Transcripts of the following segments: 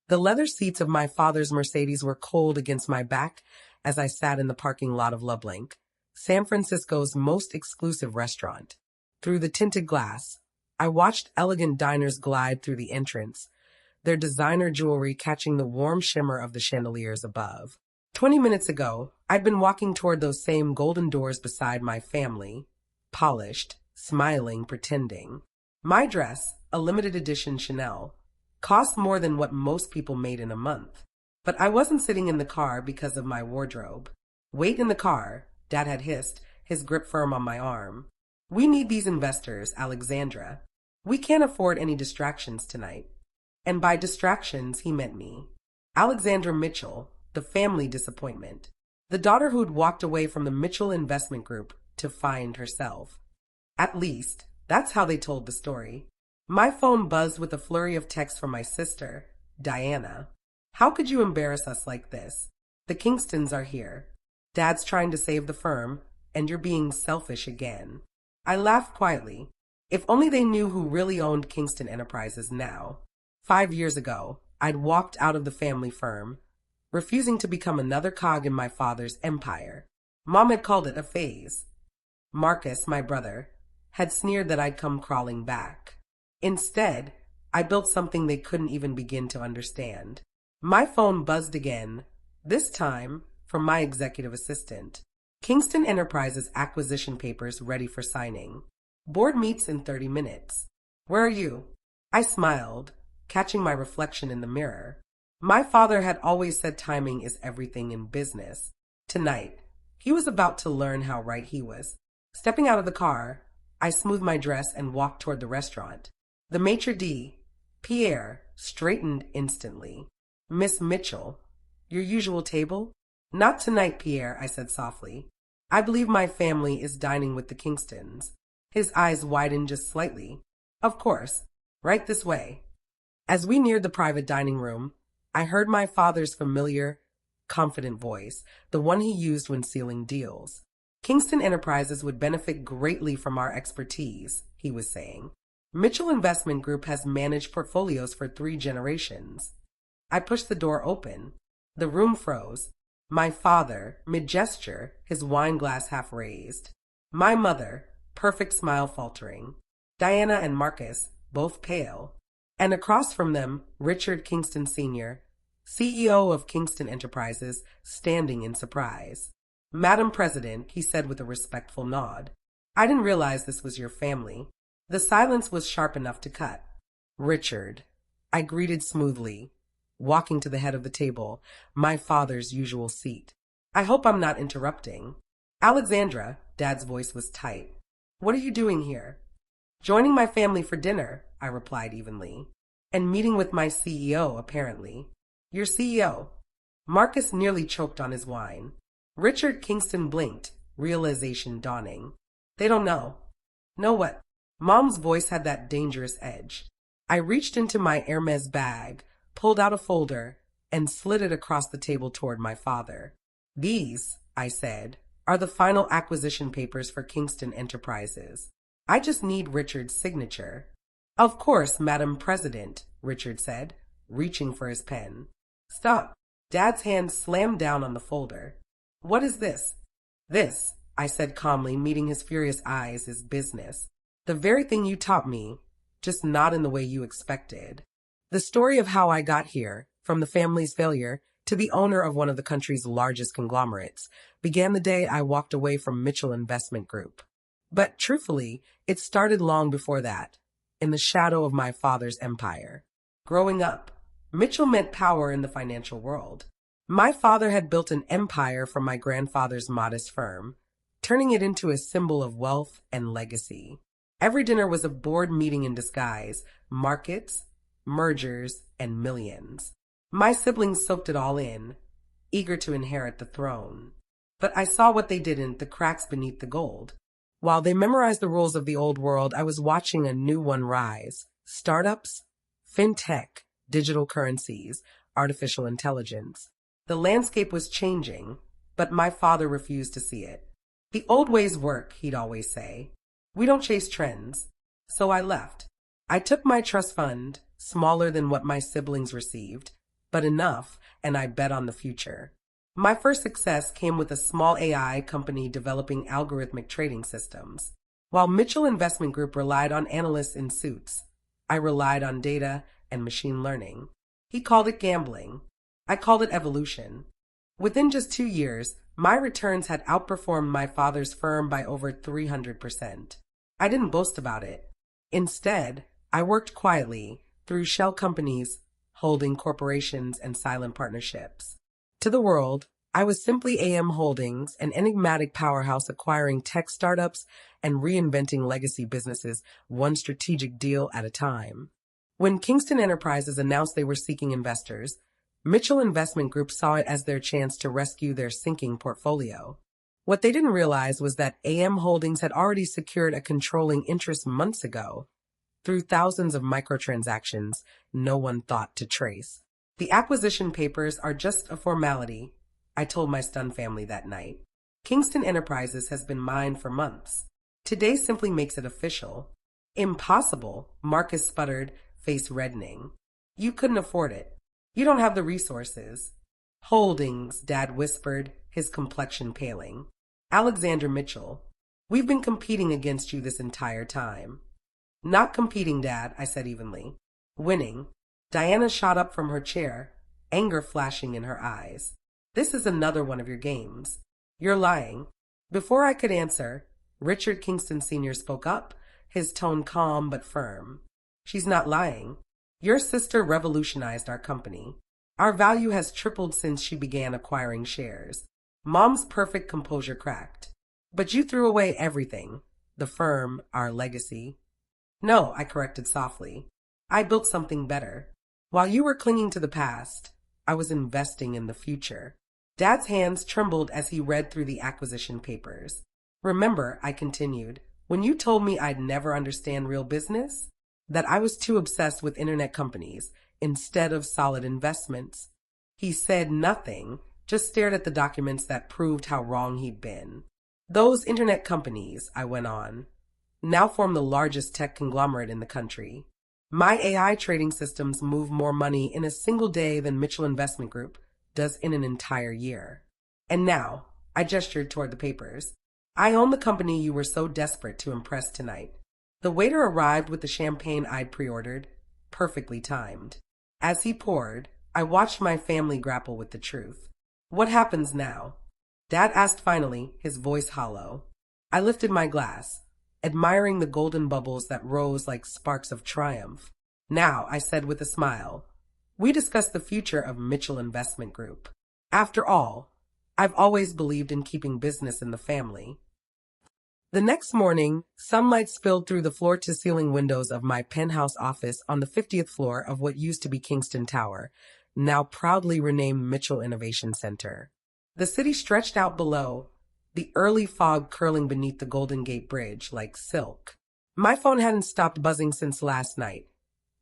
The leather seats of my father's Mercedes were cold against my back as I sat in the parking lot of LeBlanc, San Francisco's most exclusive restaurant. Through the tinted glass, I watched elegant diners glide through the entrance, their designer jewelry catching the warm shimmer of the chandeliers above. 20 minutes ago, I'd been walking toward those same golden doors beside my family, polished, smiling, pretending. My dress, a limited edition Chanel, cost more than what most people made in a month. But I wasn't sitting in the car because of my wardrobe. Wait in the car, Dad had hissed, his grip firm on my arm. We need these investors, Alexandra. We can't afford any distractions tonight. And by distractions, he meant me. Alexandra Mitchell, the family disappointment. The daughter who'd walked away from the Mitchell Investment Group to find herself. At least, that's how they told the story. My phone buzzed with a flurry of texts from my sister, Diana. How could you embarrass us like this? The Kingstons are here. Dad's trying to save the firm, and you're being selfish again. I laughed quietly. If only they knew who really owned Kingston Enterprises now. 5 years ago, I'd walked out of the family firm, refusing to become another cog in my father's empire. Mom had called it a phase. Marcus, my brother, had sneered that I'd come crawling back. Instead, I built something they couldn't even begin to understand. My phone buzzed again, this time from my executive assistant. Kingston Enterprises acquisition papers ready for signing. Board meets in 30 minutes. Where are you? I smiled, catching my reflection in the mirror. My father had always said timing is everything in business. Tonight, he was about to learn how right he was. Stepping out of the car, I smoothed my dress and walked toward the restaurant. The maitre d', Pierre, straightened instantly. Miss Mitchell, your usual table? Not tonight, Pierre, I said softly. I believe my family is dining with the Kingstons. His eyes widened just slightly. Of course, right this way. As we neared the private dining room, I heard my father's familiar, confident voice, the one he used when sealing deals. Kingston Enterprises would benefit greatly from our expertise, he was saying. Mitchell Investment Group has managed portfolios for 3 generations. I pushed the door open. The room froze. My father, mid-gesture, his wine glass half raised. My mother, perfect smile faltering. Diana and Marcus, both pale. And across from them, Richard Kingston Sr., CEO of Kingston Enterprises, standing in surprise. Madam President, he said with a respectful nod. I didn't realize this was your family. The silence was sharp enough to cut. Richard, I greeted smoothly, walking to the head of the table, my father's usual seat. I hope I'm not interrupting. Alexandra, Dad's voice was tight. What are you doing here? Joining my family for dinner, I replied evenly. And meeting with my CEO, apparently. Your CEO? Marcus nearly choked on his wine. Richard Kingston blinked, realization dawning. They don't know. Know what? Mom's voice had that dangerous edge. I reached into my Hermes bag, pulled out a folder, and slid it across the table toward my father. These, I said, are the final acquisition papers for Kingston Enterprises. I just need Richard's signature. Of course, Madam President, Richard said, reaching for his pen. Stop. Dad's hand slammed down on the folder. What is this? This, I said calmly, meeting his furious eyes, is business. The very thing you taught me, just not in the way you expected. The story of how I got here, from the family's failure to the owner of one of the country's largest conglomerates, began the day I walked away from Mitchell Investment Group. But truthfully, it started long before that, in the shadow of my father's empire. Growing up, Mitchell meant power in the financial world. My father had built an empire from my grandfather's modest firm, turning it into a symbol of wealth and legacy. Every dinner was a board meeting in disguise, markets, mergers, and millions. My siblings soaked it all in, eager to inherit the throne. But I saw what they didn't, the cracks beneath the gold. While they memorized the rules of the old world, I was watching a new one rise. Startups, fintech, digital currencies, artificial intelligence. The landscape was changing, but my father refused to see it. The old ways work, he'd always say. We don't chase trends. So I left. I took my trust fund, smaller than what my siblings received, but enough, and I bet on the future. My first success came with a small AI company developing algorithmic trading systems. While Mitchell Investment Group relied on analysts in suits, I relied on data and machine learning. He called it gambling. I called it evolution. Within just 2 years, my returns had outperformed my father's firm by over 300%. I didn't boast about it. Instead, I worked quietly through shell companies, holding corporations, and silent partnerships. To the world, I was simply AM Holdings, an enigmatic powerhouse acquiring tech startups and reinventing legacy businesses one strategic deal at a time. When Kingston Enterprises announced they were seeking investors, Mitchell Investment Group saw it as their chance to rescue their sinking portfolio. What they didn't realize was that AM Holdings had already secured a controlling interest months ago, through thousands of microtransactions no one thought to trace. The acquisition papers are just a formality, I told my stunned family that night. Kingston Enterprises has been mine for months. Today simply makes it official. Impossible, Marcus sputtered, face reddening. You couldn't afford it. You don't have the resources. Holdings, Dad whispered, his complexion paling. Alexander Mitchell, we've been competing against you this entire time. Not competing, Dad, I said evenly. Winning. Diana shot up from her chair, anger flashing in her eyes. This is another one of your games. You're lying. Before I could answer, Richard Kingston Sr. spoke up, his tone calm but firm. She's not lying. Your sister revolutionized our company. Our value has tripled since she began acquiring shares. Mom's perfect composure cracked. But you threw away everything. The firm, our legacy. No, I corrected softly. I built something better. While you were clinging to the past, I was investing in the future. Dad's hands trembled as he read through the acquisition papers. Remember, I continued, when you told me I'd never understand real business? That I was too obsessed with internet companies instead of solid investments. He said nothing, just stared at the documents that proved how wrong he'd been. Those internet companies, I went on, now form the largest tech conglomerate in the country. My AI trading systems move more money in a single day than Mitchell Investment Group does in an entire year. And now, I gestured toward the papers, I own the company you were so desperate to impress tonight. The waiter arrived with the champagne I'd pre-ordered, perfectly timed. As he poured, I watched my family grapple with the truth. What happens now? Dad asked finally, his voice hollow. I lifted my glass, admiring the golden bubbles that rose like sparks of triumph. Now, I said with a smile, we discuss the future of Mitchell Investment Group. After all, I've always believed in keeping business in the family. The next morning, sunlight spilled through the floor-to-ceiling windows of my penthouse office on the 50th floor of what used to be Kingston Tower, now proudly renamed Mitchell Innovation Center. The city stretched out below, the early fog curling beneath the Golden Gate Bridge like silk. My phone hadn't stopped buzzing since last night.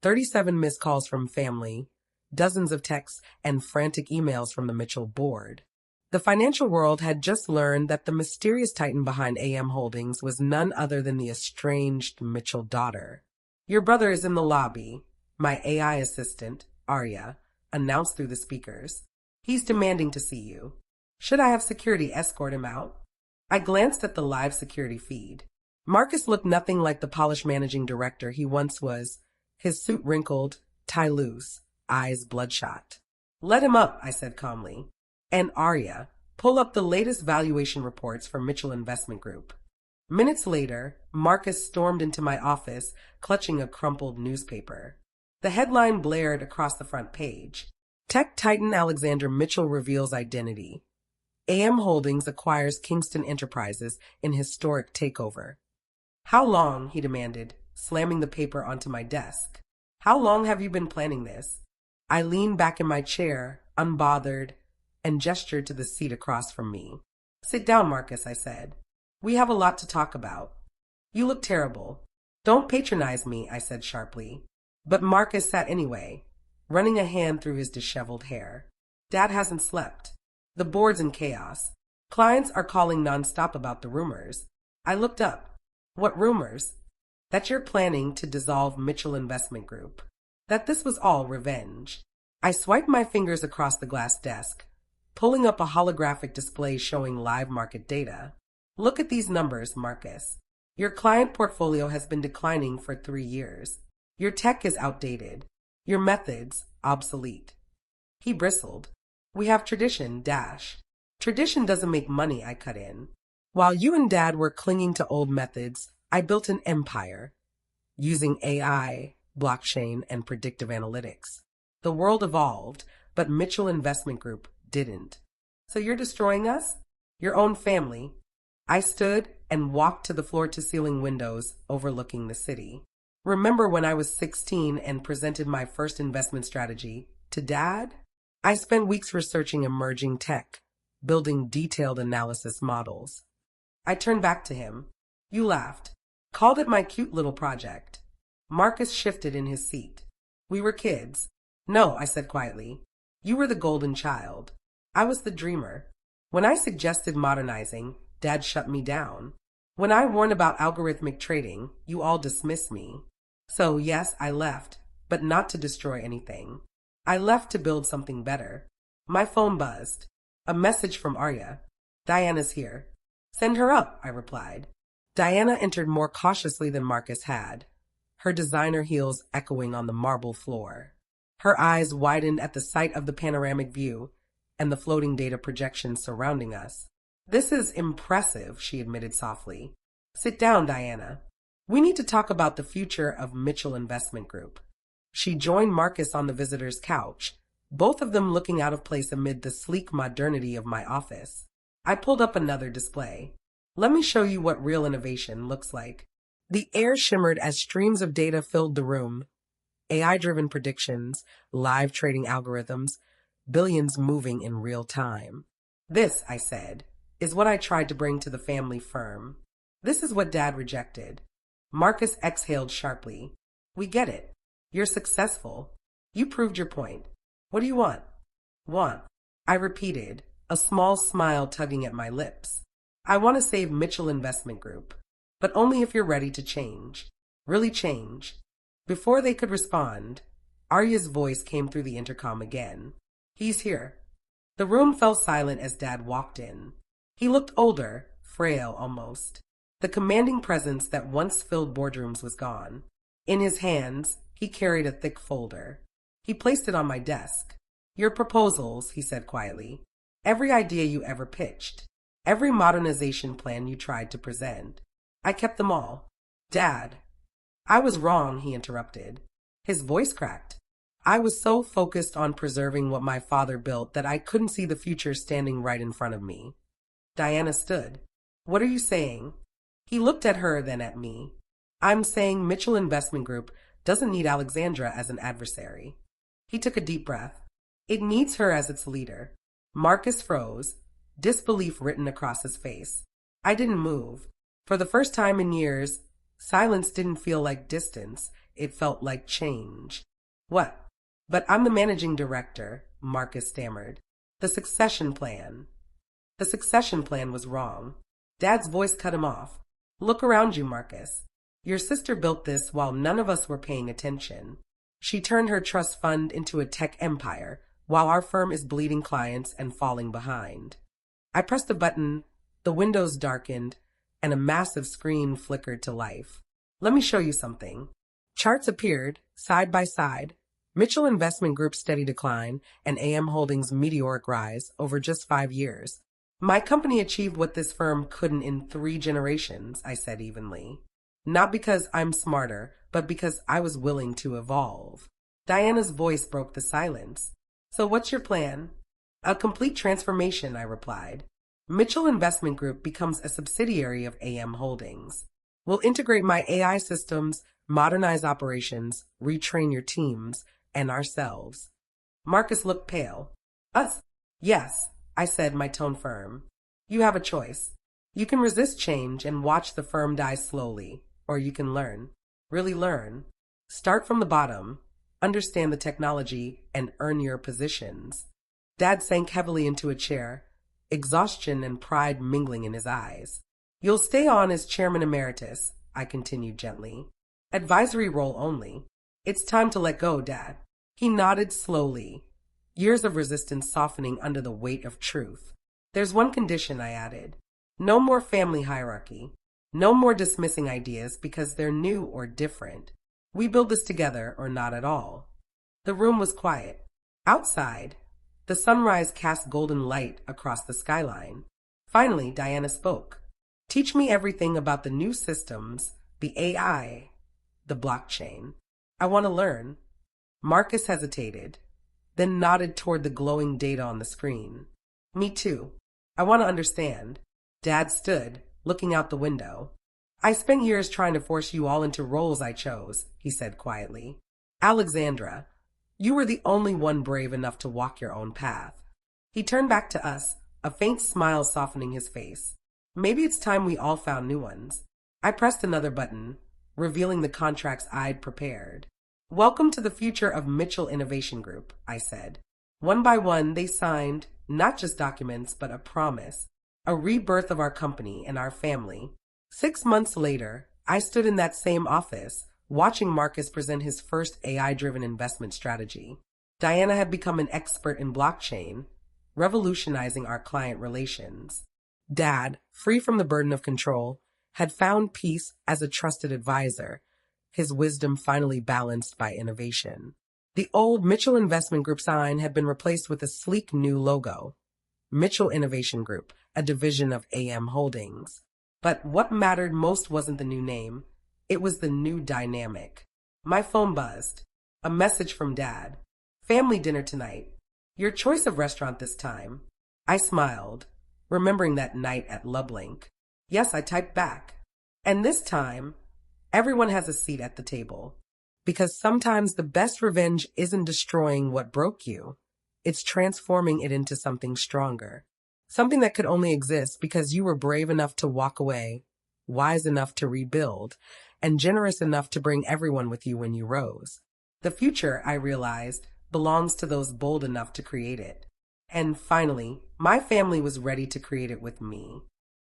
37 missed calls from family, dozens of texts, and frantic emails from the Mitchell board. The financial world had just learned that the mysterious titan behind AM Holdings was none other than the estranged Mitchell daughter. Your brother is in the lobby, my AI assistant, Arya, announced through the speakers. He's demanding to see you. Should I have security escort him out? I glanced at the live security feed. Marcus looked nothing like the polished managing director he once was, his suit wrinkled, tie loose, eyes bloodshot. Let him up, I said calmly. And Arya, pull up the latest valuation reports from Mitchell Investment Group. Minutes later, Marcus stormed into my office, clutching a crumpled newspaper. The headline blared across the front page. Tech titan Alexander Mitchell reveals identity. AM Holdings acquires Kingston Enterprises in historic takeover. How long, he demanded, slamming the paper onto my desk. How long have you been planning this? I leaned back in my chair, unbothered, and gestured to the seat across from me. Sit down, Marcus, I said. We have a lot to talk about. You look terrible. Don't patronize me, I said sharply. But Marcus sat anyway, running a hand through his disheveled hair. Dad hasn't slept. The board's in chaos. Clients are calling nonstop about the rumors. I looked up. What rumors? That you're planning to dissolve Mitchell Investment Group. That this was all revenge. I swiped my fingers across the glass desk, pulling up a holographic display showing live market data. Look at these numbers, Marcus. Your client portfolio has been declining for 3 years. Your tech is outdated. Your methods, obsolete. He bristled. We have tradition, Dash. Tradition doesn't make money, I cut in. While you and Dad were clinging to old methods, I built an empire. Using AI, blockchain, and predictive analytics. The world evolved, but Mitchell Investment Group didn't. So you're destroying us? Your own family? I stood and walked to the floor-to-ceiling windows overlooking the city. Remember when I was 16 and presented my first investment strategy to Dad? I spent weeks researching emerging tech, building detailed analysis models. I turned back to him. You laughed. Called it my cute little project. Marcus shifted in his seat. We were kids. No, I said quietly. You were the golden child. I was the dreamer. When I suggested modernizing, Dad shut me down. When I warned about algorithmic trading, you all dismissed me. So yes, I left, but not to destroy anything. I left to build something better. My phone buzzed. A message from Arya. Diana's here. Send her up, I replied. Diana entered more cautiously than Marcus had, her designer heels echoing on the marble floor. Her eyes widened at the sight of the panoramic view and the floating data projections surrounding us. This is impressive, she admitted softly. Sit down, Diana. We need to talk about the future of Mitchell Investment Group. She joined Marcus on the visitor's couch, both of them looking out of place amid the sleek modernity of my office. I pulled up another display. Let me show you what real innovation looks like. The air shimmered as streams of data filled the room. AI-driven predictions, live trading algorithms, billions moving in real time. This, I said, is what I tried to bring to the family firm. This is what Dad rejected. Marcus exhaled sharply. We get it. You're successful. You proved your point. What do you want? Want, I repeated, a small smile tugging at my lips. I want to save Mitchell Investment Group, but only if you're ready to change. Really change. Before they could respond, Arya's voice came through the intercom again. He's here. The room fell silent as Dad walked in. He looked older, frail almost. The commanding presence that once filled boardrooms was gone. In his hands, he carried a thick folder. He placed it on my desk. Your proposals, he said quietly. Every idea you ever pitched. Every modernization plan you tried to present. I kept them all. Dad. I was wrong, he interrupted. His voice cracked. I was so focused on preserving what my father built that I couldn't see the future standing right in front of me. Diana stood. What are you saying? He looked at her, then at me. I'm saying Mitchell Investment Group doesn't need Alexandra as an adversary. He took a deep breath. It needs her as its leader. Marcus froze, disbelief written across his face. I didn't move. For the first time in years, silence didn't feel like distance. It felt like change. What? But I'm the managing director, Marcus stammered. The succession plan. The succession plan was wrong. Dad's voice cut him off. Look around you, Marcus. Your sister built this while none of us were paying attention. She turned her trust fund into a tech empire, while our firm is bleeding clients and falling behind. I pressed a button, the windows darkened, and a massive screen flickered to life. Let me show you something. Charts appeared, side by side. Mitchell Investment Group's steady decline and AM Holdings' meteoric rise over just 5 years. My company achieved what this firm couldn't in 3 generations, I said evenly. Not because I'm smarter, but because I was willing to evolve. Diana's voice broke the silence. So what's your plan? A complete transformation, I replied. Mitchell Investment Group becomes a subsidiary of AM Holdings. We'll integrate my AI systems, modernize operations, retrain your teams, and ourselves. Marcus looked pale. Us? Yes, I said, my tone firm. You have a choice. You can resist change and watch the firm die slowly, or you can learn. Really learn. Start from the bottom, understand the technology, and earn your positions. Dad sank heavily into a chair, exhaustion and pride mingling in his eyes. You'll stay on as chairman emeritus, I continued gently. Advisory role only. It's time to let go, Dad. He nodded slowly, years of resistance softening under the weight of truth. There's one condition, I added. No more family hierarchy. No more dismissing ideas because they're new or different. We build this together or not at all. The room was quiet. Outside, the sunrise cast golden light across the skyline. Finally, Diana spoke. Teach me everything about the new systems, the AI, the blockchain. I want to learn. Marcus hesitated, then nodded toward the glowing data on the screen. Me too. I want to understand. Dad stood, looking out the window. I spent years trying to force you all into roles I chose, he said quietly. Alexandra, you were the only one brave enough to walk your own path. He turned back to us, a faint smile softening his face. Maybe it's time we all found new ones. I pressed another button, revealing the contracts I'd prepared. Welcome to the future of Mitchell Innovation Group, I said. One by one, they signed not just documents, but a promise, a rebirth of our company and our family. 6 months later, I stood in that same office, watching Marcus present his first AI-driven investment strategy. Diana had become an expert in blockchain, revolutionizing our client relations. Dad, free from the burden of control, had found peace as a trusted advisor, his wisdom finally balanced by innovation. The old Mitchell Investment Group sign had been replaced with a sleek new logo. Mitchell Innovation Group, a division of AM Holdings. But what mattered most wasn't the new name. It was the new dynamic. My phone buzzed. A message from Dad. Family dinner tonight. Your choice of restaurant this time. I smiled, remembering that night at Lublink. Yes, I typed back. And this time, everyone has a seat at the table. Because sometimes the best revenge isn't destroying what broke you. It's transforming it into something stronger. Something that could only exist because you were brave enough to walk away, wise enough to rebuild, and generous enough to bring everyone with you when you rose. The future, I realized, belongs to those bold enough to create it. And finally, my family was ready to create it with me.